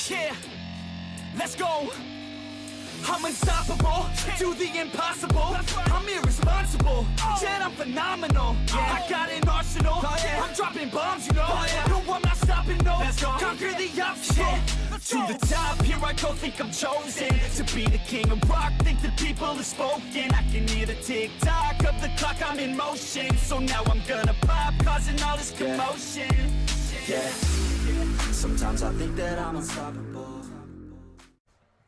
Yeah, let's go. I'm unstoppable, do the impossible. I'm irresponsible, yet I'm phenomenal. I got an arsenal, I'm dropping bombs, you know. No, I'm not stopping, no. Conquer the obstacle. To the top, here I go, think I'm chosen to be the king of rock, think the people have spoken. I can hear the tick-tock of the clock, I'm in motion. So now I'm gonna pop, causing all this commotion. Yeah, sometimes I think that I'm unstoppable.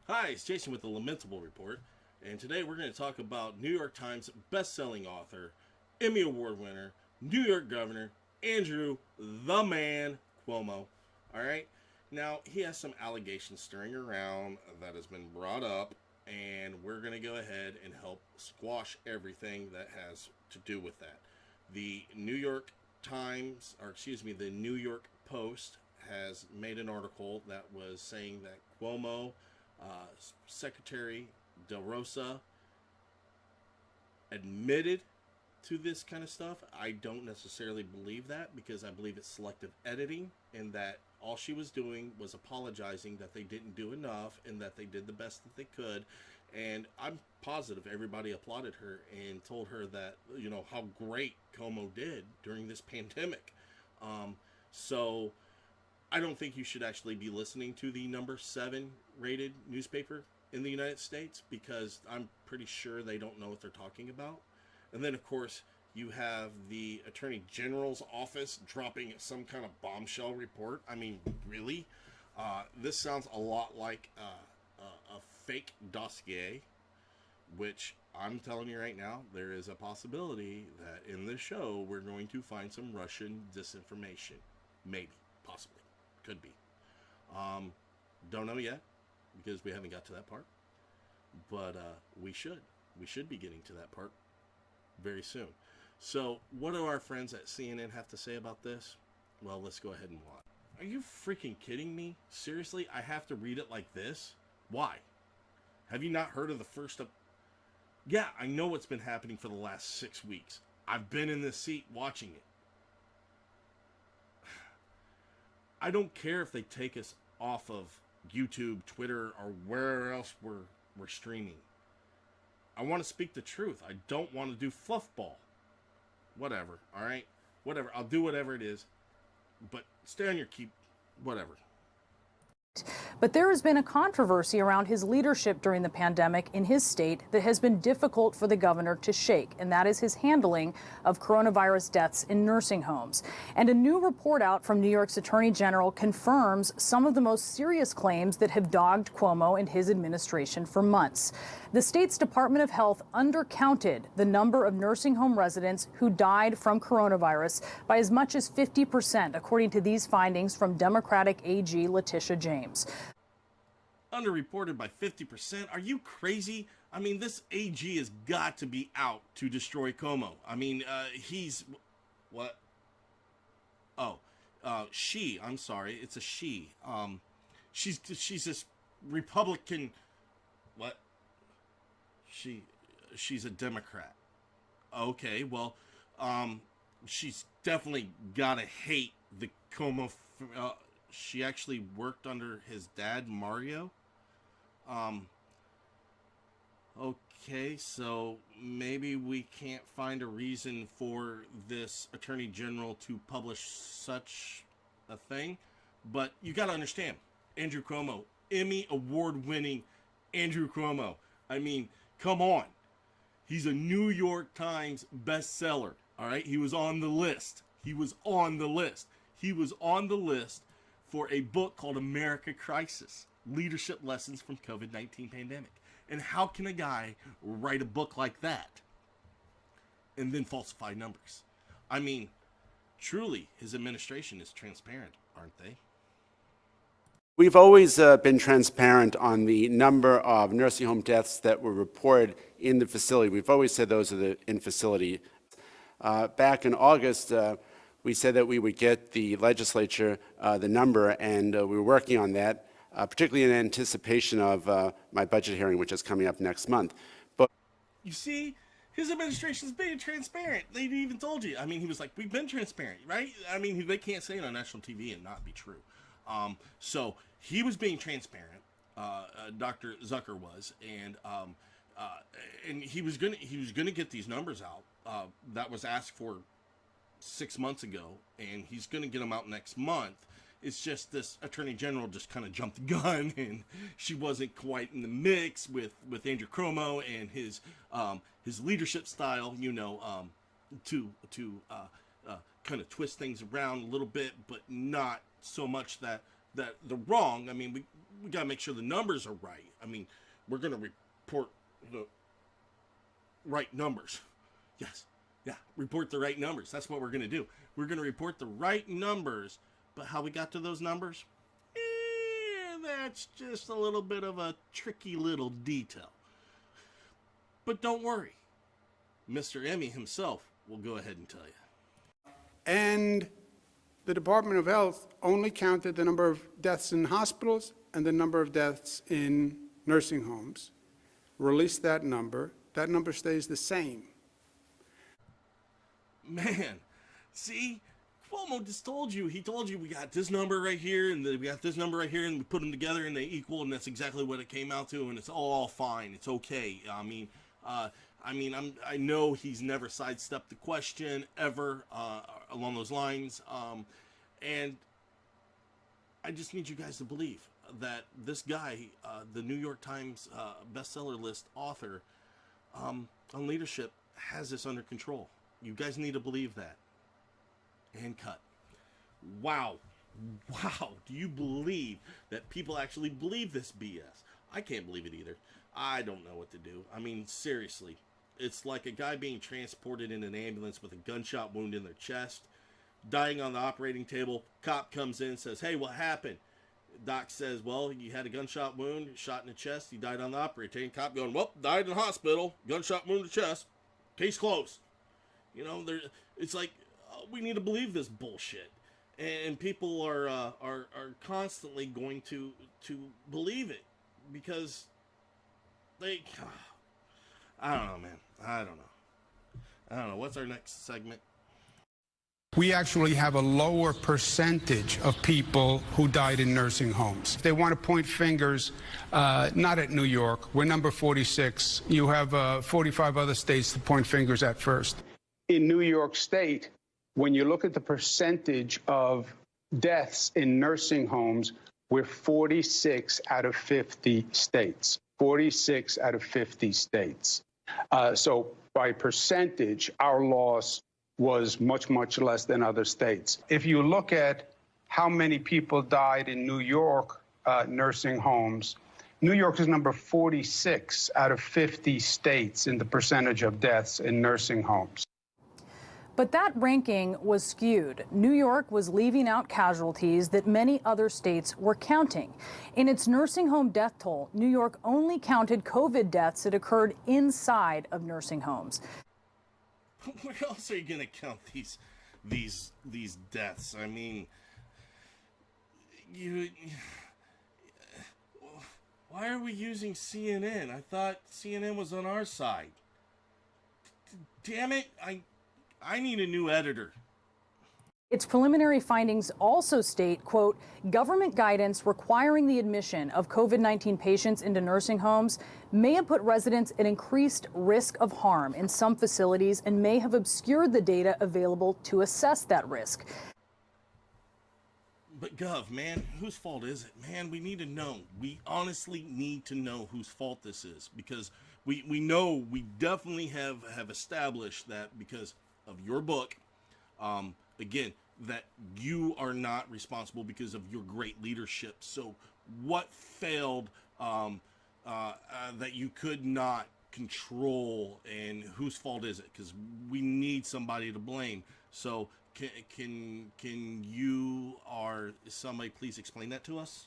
Hi, it's Jason with the Lamentable Report, and today we're going to talk about New York Times best-selling author, Emmy Award winner, New York Governor, Andrew the Man Cuomo. Alright, now he has some allegations stirring around that has been brought up, and we're going to go ahead and help squash everything that has to do with that. The New York Times, or excuse me, the New York Post has made an article that was saying that Cuomo, Secretary De Rosa, admitted to this kind of stuff. I don't necessarily believe that, because I believe it's selective editing, and that all she was doing was apologizing that they didn't do enough and that they did the best that they could. And I'm positive everybody applauded her and told her that, you know, how great Cuomo did during this pandemic. So I don't think you should actually be listening to the number 7 rated newspaper in the United States, because I'm pretty sure they don't know what they're talking about. And then, of course, you have the Attorney General's office dropping some kind of bombshell report. I mean, really? This sounds a lot like a fake dossier, which I'm telling you right now, there is a possibility that in this show we're going to find some Russian disinformation. Maybe. Possibly. Could be. Don't know yet, because we haven't got to that part. But we should. We should be getting to that part very soon. So, what do our friends at CNN have to say about this? Well, let's go ahead and watch. Are you freaking kidding me? Seriously? I have to read it like this? Why? Have you not heard of the first of... Yeah, I know what's been happening for the last 6 weeks. I've been in this seat watching it. I don't care if they take us off of YouTube, Twitter, or where else we're streaming. I want to speak the truth. I don't want to do fluffball. Whatever, alright? Whatever. I'll do whatever it is. But stay on your keep. Whatever. But there has been a controversy around his leadership during the pandemic in his state that has been difficult for the governor to shake, and that is his handling of coronavirus deaths in nursing homes. And a new report out from New York's Attorney General confirms some of the most serious claims that have dogged Cuomo and his administration for months. The state's Department of Health undercounted the number of nursing home residents who died from coronavirus by as much as 50%, according to these findings from Democratic AG Letitia James. Underreported by 50%? Are you crazy? I mean, this AG has got to be out to destroy Cuomo. I mean, he's... What? Oh, she. I'm sorry. It's a she. She's this Republican... What? She's a Democrat. Okay, well, she's definitely gotta hate the Cuomo... she actually worked under his dad, Mario. Okay, so maybe we can't find a reason for this Attorney General to publish such a thing. But you gotta understand, Andrew Cuomo, Emmy award-winning Andrew Cuomo. I mean, come on. He's a New York Times bestseller, all right? He was on the list. He was on the list. He was on the list for a book called America Crisis, Leadership Lessons from COVID-19 Pandemic. And how can a guy write a book like that and then falsify numbers? I mean, truly, his administration is transparent, aren't they? We've always been transparent on the number of nursing home deaths that were reported in the facility. We've always said those are the in-facility. Back in August, we said that we would get the legislature the number, and we were working on that, particularly in anticipation of my budget hearing, which is coming up next month. But you see, his administration's being transparent. They even told you. I mean, he was like, we've been transparent, right? I mean, they can't say it on national TV and not be true. So he was being transparent. Dr. Zucker was, and he was gonna get these numbers out that was asked for 6 months ago, and he's gonna get them out next month. It's just this attorney general just kind of jumped the gun, and she wasn't quite in the mix with Andrew Cuomo and his leadership style, to kind of twist things around a little bit, but not so much that they're wrong. I mean, we got to make sure the numbers are right. I mean, we're going to report the right numbers. Yes. Yeah. Report the right numbers. That's what we're going to do. We're going to report the right numbers, but how we got to those numbers? That's just a little bit of a tricky little detail. But don't worry. Mr. Emmy himself will go ahead and tell you. And the Department of Health only counted the number of deaths in hospitals and the number of deaths in nursing homes. Released that number. That number stays the same. Man, see? Cuomo just told you. He told you we got this number right here, and we got this number right here, and we put them together, and they equal, and that's exactly what it came out to, and it's all fine. It's okay. I know he's never sidestepped the question ever along those lines, and I just need you guys to believe that this guy, the New York Times bestseller list author on leadership, has this under control. You guys need to believe that. And cut. Wow. Do you believe that people actually believe this BS? I can't believe it either. I don't know what to do. I mean, seriously. It's like a guy being transported in an ambulance with a gunshot wound in their chest, dying on the operating table. Cop comes in and says, "Hey, what happened?" Doc says, "Well, you had a gunshot wound, shot in the chest. You died on the operating table." Cop going, "Well, died in the hospital. Gunshot wound in the chest. Case closed." It's like, we need to believe this bullshit, and people are constantly going to believe it because they. I don't know, man. I don't know. What's our next segment? We actually have a lower percentage of people who died in nursing homes. If they want to point fingers, not at New York. We're number 46. You have 45 other states to point fingers at first. In New York State, when you look at the percentage of deaths in nursing homes, we're 46 out of 50 states. 46 out of 50 states. So by percentage, our loss was much, much less than other states. If you look at how many people died in New York nursing homes, New York is number 46 out of 50 states in the percentage of deaths in nursing homes. But that ranking was skewed. New York was leaving out casualties that many other states were counting. In its nursing home death toll, New York only counted COVID deaths that occurred inside of nursing homes. Where else are you going to count these deaths? I mean, why are we using CNN? I thought CNN was on our side. Damn it, I need a new editor. Its preliminary findings also state, quote, government guidance requiring the admission of COVID-19 patients into nursing homes may have put residents at increased risk of harm in some facilities and may have obscured the data available to assess that risk. But Gov, man, whose fault is it? Man, we need to know. We honestly need to know whose fault this is, because we know, we definitely have established that because of your book, again, that you are not responsible because of your great leadership. So what failed that you could not control, and whose fault is it? Because we need somebody to blame. So can you or somebody please explain that to us?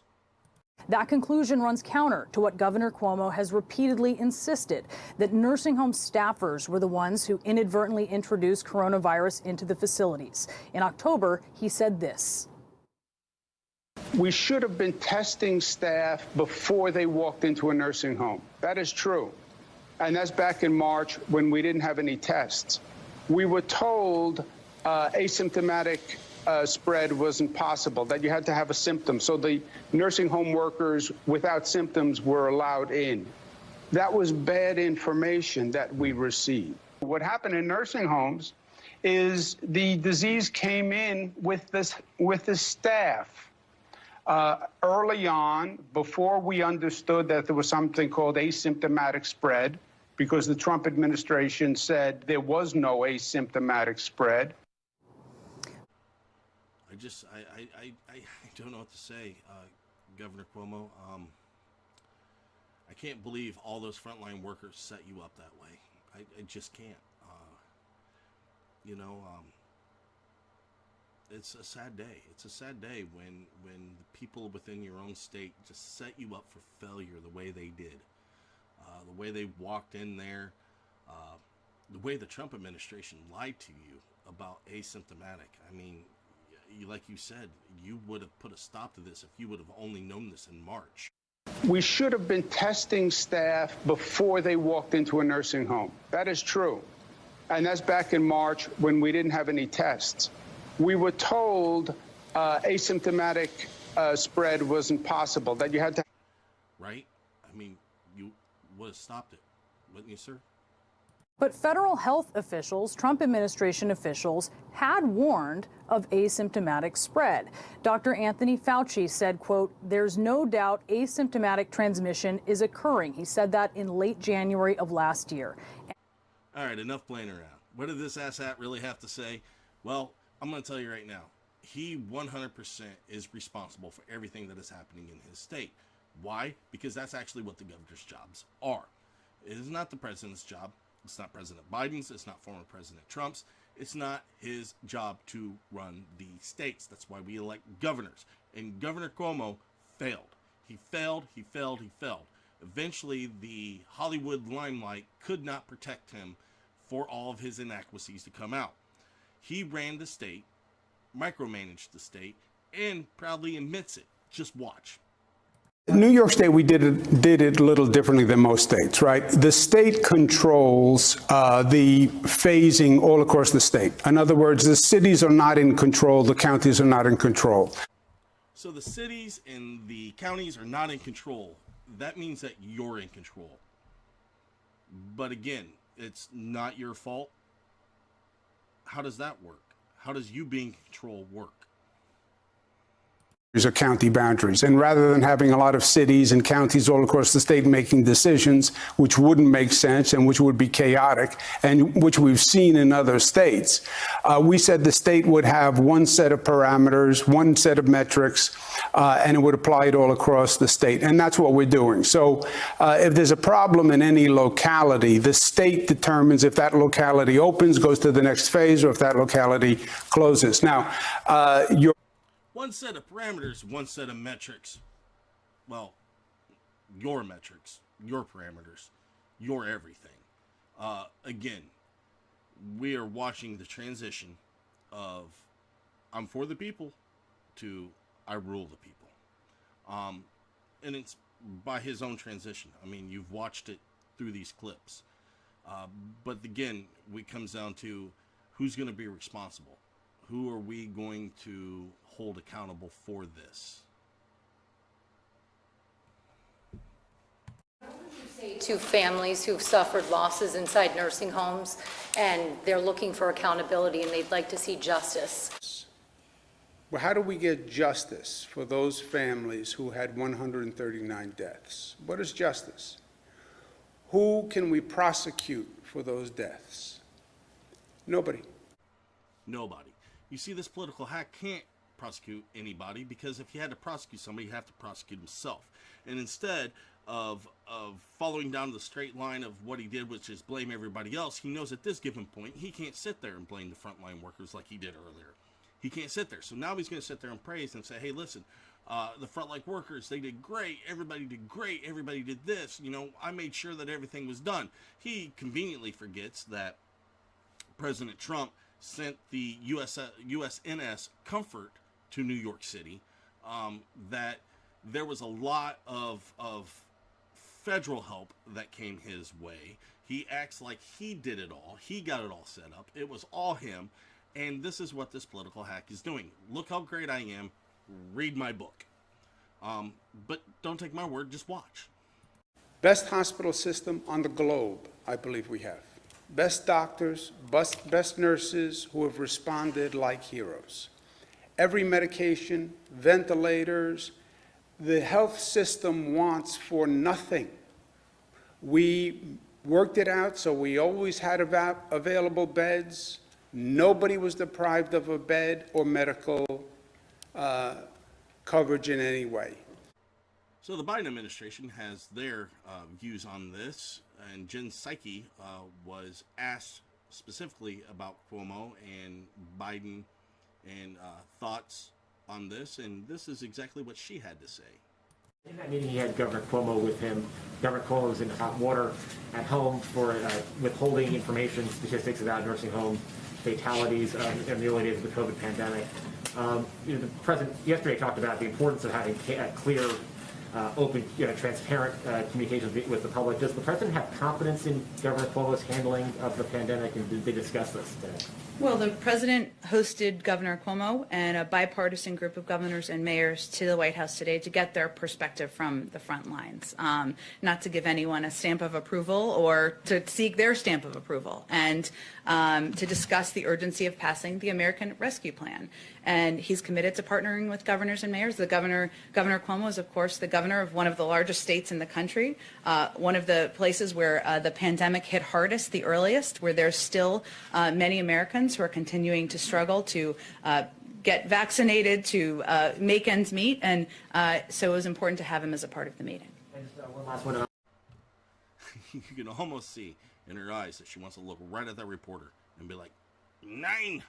That conclusion runs counter to what Governor Cuomo has repeatedly insisted, that nursing home staffers were the ones who inadvertently introduced coronavirus into the facilities. In October, he said this. We should have been testing staff before they walked into a nursing home. That is true. And that's back in March when we didn't have any tests. We were told asymptomatic spread wasn't possible, that you had to have a symptom. So the nursing home workers without symptoms were allowed in. That was bad information that we received. What happened in nursing homes is the disease came in with the staff. Early on, before we understood that there was something called asymptomatic spread, because the Trump administration said there was no asymptomatic spread. I don't know what to say, Governor Cuomo. I can't believe all those frontline workers set you up that way. I just can't. It's a sad day. It's a sad day when the people within your own state just set you up for failure the way they did. The way they walked in there, the way the Trump administration lied to you about asymptomatic. I mean, like you said, you would have put a stop to this if you would have only known this in March. We should have been testing staff before they walked into a nursing home. That is true. And that's back in March when we didn't have any tests. We were told asymptomatic spread wasn't possible, that you had to. Right? I mean, you would have stopped it, wouldn't you, sir? But federal health officials, Trump administration officials, had warned of asymptomatic spread. Dr. Anthony Fauci said, quote, "There's no doubt asymptomatic transmission is occurring." He said that in late January of last year. All right, enough playing around. What did this asshat really have to say? Well, I'm going to tell you right now. He 100% is responsible for everything that is happening in his state. Why? Because that's actually what the governor's jobs are. It is not the president's job. It's not President Biden's. It's not former President Trump's. It's not his job to run the states. That's why we elect governors. And Governor Cuomo failed. He failed. Eventually, the Hollywood limelight could not protect him for all of his inadequacies to come out. He ran the state, micromanaged the state, and proudly admits it. Just watch. New York State, we did it a little differently than most states, right? The state controls the phasing all across the state. In other words, the cities are not in control, the counties are not in control. So the cities and the counties are not in control. That means that you're in control. But again, it's not your fault. How does that work? How does you being in control work? Are county boundaries. And rather than having a lot of cities and counties all across the state making decisions, which wouldn't make sense and which would be chaotic, and which we've seen in other states, we said the state would have one set of parameters, one set of metrics, and it would apply it all across the state. And that's what we're doing. So if there's a problem in any locality, the state determines if that locality opens, goes to the next phase, or if that locality closes. Now, one set of parameters, one set of metrics. Well, your metrics, your parameters, your everything. Again, we are watching the transition of I'm for the people to I rule the people. And it's by his own transition. I mean, you've watched it through these clips. But again, it comes down to who's going to be responsible. Who are we going to hold accountable for this? What would you say to families who've suffered losses inside nursing homes and they're looking for accountability and they'd like to see justice? well, how do we get justice for those families who had 139 deaths? What is justice? Who can we prosecute for those deaths? Nobody. Nobody. You see, this political hack can't prosecute anybody, because if he had to prosecute somebody, he'd have to prosecute himself. And instead of following down the straight line of what he did, which is blame everybody else, he knows at this given point he can't sit there and blame the frontline workers like he did earlier. He can't sit there. So now he's going to sit there and praise and say, hey, listen, the frontline workers, they did great. Everybody did great. Everybody did this. You know, I made sure that everything was done. He forgets that President Trump sent the USNS Comfort to New York City, that there was a lot of federal help that came his way. He acts like he did it all. He got it all set up. It was all him. And this is what this political hack is doing. Look how great I am. Read my book. But don't take my word, just watch. Best hospital system on the globe, I believe we have. Best doctors, best nurses who have responded like heroes. Every medication, ventilators, the health system wants for nothing. We worked it out so we always had available beds. Nobody was deprived of a bed or medical coverage in any way. So the Biden administration has their views on this, and Jen Psaki was asked specifically about Cuomo and Biden and thoughts on this, and this is exactly what she had to say. In that meeting, he had Governor Cuomo with him. Governor Cuomo was in hot water at home for withholding information, statistics about nursing home fatalities in the early days of the COVID pandemic. The president yesterday talked about the importance of having clear, open, transparent communications with the public. Does the president have confidence in Governor Cuomo's handling of the pandemic, and did they discuss this today? Well, the president hosted Governor Cuomo and a bipartisan group of governors and mayors to the White House today to get their perspective from the front lines, not to give anyone a stamp of approval or to seek their stamp of approval, and to discuss the urgency of passing the American Rescue Plan. And he's committed to partnering with governors and mayors. Governor Cuomo is, of course, the governor of one of the largest states in the country, one of the places where the pandemic hit hardest, the earliest, where there's still many Americans who are continuing to struggle to get vaccinated, to make ends meet, and so it was important to have him as a part of the meeting. And just one last one. You can almost see in her eyes that she wants to look right at that reporter and be like, "Nine,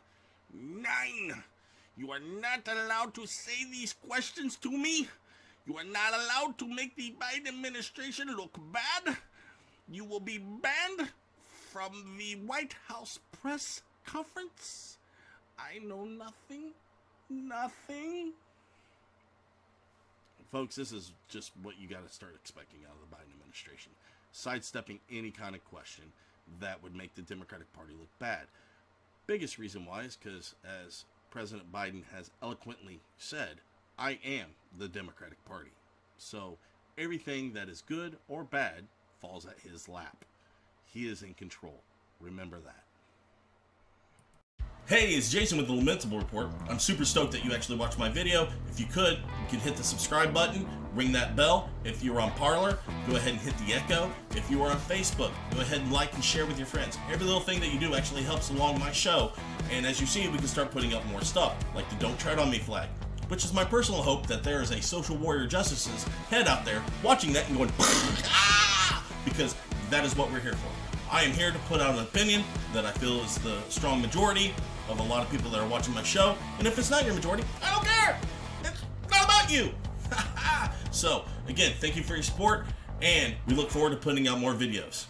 you are not allowed to say these questions to me. You are not allowed to make the Biden administration look bad. You will be banned from the White House press conference. I know nothing. Folks, this is just what you got to start expecting out of the Biden administration. Sidestepping any kind of question that would make the Democratic Party look bad. Biggest reason why is because, as President Biden has eloquently said, I am the Democratic Party. So everything that is good or bad falls at his lap. He is in control. Remember that. Hey, it's Jason with the Lamentable Report. I'm super stoked that you actually watched my video. If you could hit the subscribe button, ring that bell. If you're on Parler, go ahead and hit the echo. If you are on Facebook, go ahead and like and share with your friends. Every little thing that you do actually helps along my show. And as you see, we can start putting up more stuff, like the Don't Tread on Me flag, which is my personal hope that there is a social warrior justice's head out there watching that and going, ah! Because that is what we're here for. I am here to put out an opinion that I feel is the strong majority of a lot of people that are watching my show. And if it's not your majority, I don't care. It's not about you. So, again, thank you for your support, and we look forward to putting out more videos.